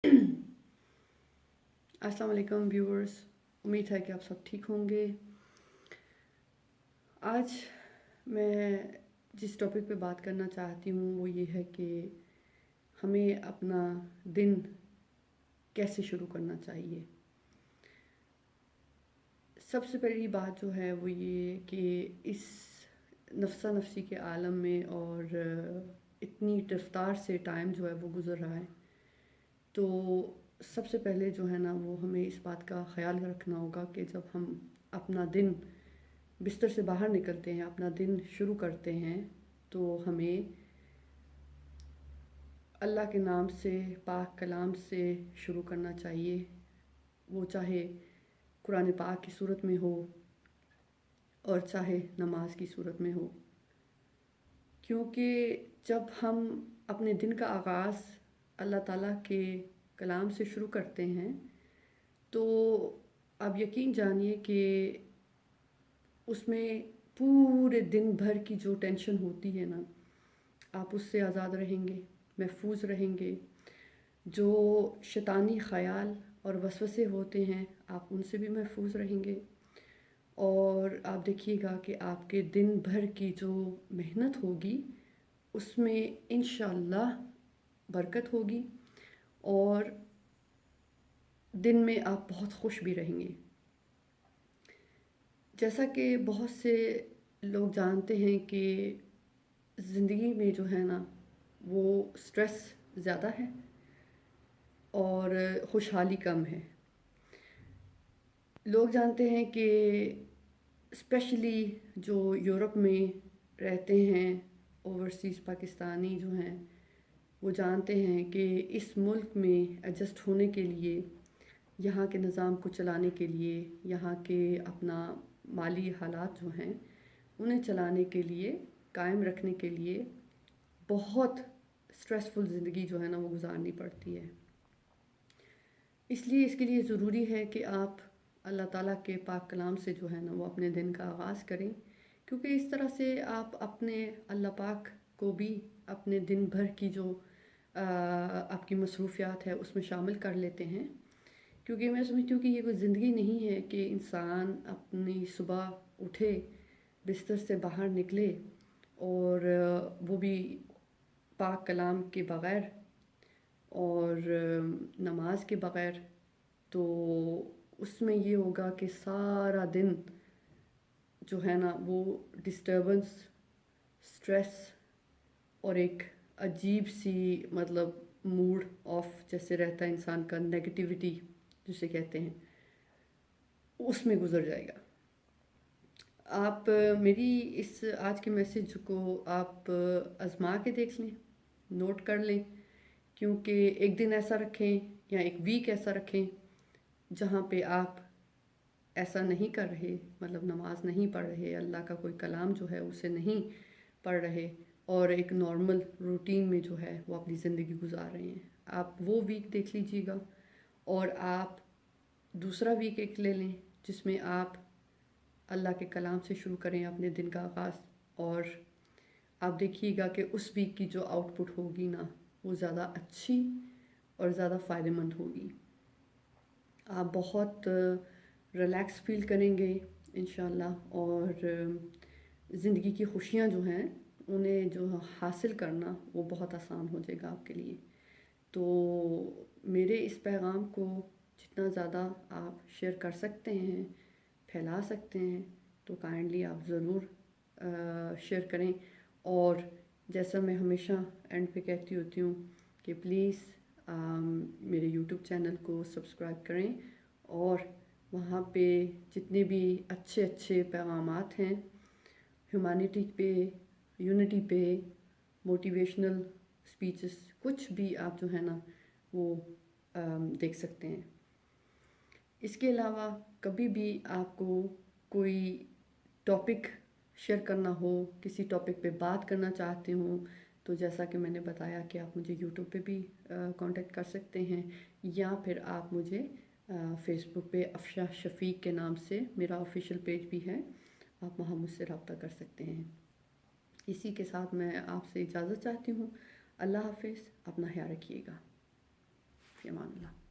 अस्सलाम वालेकुम व्यूअर्स। उम्मीद है कि आप सब ठीक होंगे। आज मैं जिस टॉपिक पे बात करना चाहती हूँ वो ये है कि हमें अपना दिन कैसे शुरू करना चाहिए। सबसे पहली बात जो है वो ये कि इस नफ्सा नफसी के आलम में और इतनी रफ्तार से टाइम जो है वो गुज़र रहा है, तो सबसे पहले जो है ना वो हमें इस बात का ख्याल रखना होगा कि जब हम अपना दिन बिस्तर से बाहर निकलते हैं, अपना दिन शुरू करते हैं, तो हमें अल्लाह के नाम से, पाक कलाम से शुरू करना चाहिए। वो चाहे कुरान पाक की सूरत में हो और चाहे नमाज की सूरत में हो, क्योंकि जब हम अपने दिन का आगाज़ अल्लाह ताला के कलाम से शुरू करते हैं तो आप यकीन जानिए कि उसमें पूरे दिन भर की जो टेंशन होती है ना, आप उससे आज़ाद रहेंगे, महफूज रहेंगे। जो शैतानी ख़याल और वसवसे होते हैं आप उनसे भी महफूज रहेंगे। और आप देखिएगा कि आपके दिन भर की जो मेहनत होगी उसमें इंशाअल्लाह बरकत होगी और दिन में आप बहुत खुश भी रहेंगे। जैसा कि बहुत से लोग जानते हैं कि ज़िंदगी में जो है ना वो स्ट्रेस ज़्यादा है और खुशहाली कम है। लोग जानते हैं कि स्पेशली जो यूरोप में रहते हैं ओवरसीज़ पाकिस्तानी जो हैं, वो जानते हैं कि इस मुल्क में एडजस्ट होने के लिए, यहाँ के निज़ाम को चलाने के लिए, यहाँ के अपना माली हालात जो हैं उन्हें चलाने के लिए, कायम रखने के लिए बहुत स्ट्रेसफुल ज़िंदगी जो है ना वो गुजारनी पड़ती है। इसलिए इसके लिए ज़रूरी है कि आप अल्लाह ताला के पाक कलाम से जो है ना वो अपने दिन का आगाज़ करें, क्योंकि इस तरह से आप अपने अल्लाह पाक को भी अपने दिन भर की जो आपकी मसरूफ़ियात है उसमें शामिल कर लेते हैं। क्योंकि मैं समझती हूँ कि ये कोई ज़िंदगी नहीं है कि इंसान अपनी सुबह उठे, बिस्तर से बाहर निकले और वो भी पाक कलाम के बग़ैर और नमाज के बग़ैर। तो उसमें ये होगा कि सारा दिन जो है ना वो डिस्टर्बेंस, स्ट्रेस और एक अजीब सी मतलब मूड ऑफ जैसे रहता है इंसान का, नेगेटिविटी जिसे कहते हैं, उसमें गुजर जाएगा। आप मेरी इस आज के मैसेज को आप आज़मा के देख लें, नोट कर लें, क्योंकि एक दिन ऐसा रखें या एक वीक ऐसा रखें जहाँ पे आप ऐसा नहीं कर रहे, मतलब नमाज नहीं पढ़ रहे, अल्लाह का कोई कलाम जो है उसे नहीं पढ़ रहे और एक नॉर्मल रूटीन में जो है वो अपनी ज़िंदगी गुजार रहे हैं। आप वो वीक देख लीजिएगा और आप दूसरा वीक एक ले लें जिसमें आप अल्लाह के कलाम से शुरू करें अपने दिन का आगाज़, और आप देखिएगा कि उस वीक की जो आउटपुट होगी ना वो ज़्यादा अच्छी और ज़्यादा फ़ायदेमंद होगी। आप बहुत रिलैक्स फील करेंगे इंशाल्लाह और ज़िंदगी की खुशियाँ जो हैं उन्हें जो हासिल करना वो बहुत आसान हो जाएगा आपके लिए। तो मेरे इस पैगाम को जितना ज़्यादा आप शेयर कर सकते हैं, फैला सकते हैं, तो काइंडली आप ज़रूर शेयर करें। और जैसा मैं हमेशा एंड पे कहती होती हूँ कि प्लीज़ मेरे यूट्यूब चैनल को सब्सक्राइब करें और वहाँ पे जितने भी अच्छे अच्छे पैगामात हैं, ह्यूमैनिटी पे, यूनिटी पे, मोटिवेशनल स्पीचेस, कुछ भी आप जो है ना वो देख सकते हैं। इसके अलावा कभी भी आपको कोई टॉपिक शेयर करना हो, किसी टॉपिक पे बात करना चाहते हो, तो जैसा कि मैंने बताया कि आप मुझे यूट्यूब पे भी कांटेक्ट कर सकते हैं या फिर आप मुझे फेसबुक पे अफशा शफ़ीक के नाम से मेरा ऑफिशियल पेज भी है, आप वहाँ मुझसे रब्ता कर सकते हैं। इसी के साथ मैं आपसे इजाज़त चाहती हूँ। अल्लाह हाफ़िज़, अपना ख्याल रखिएगा। فی امان اللہ.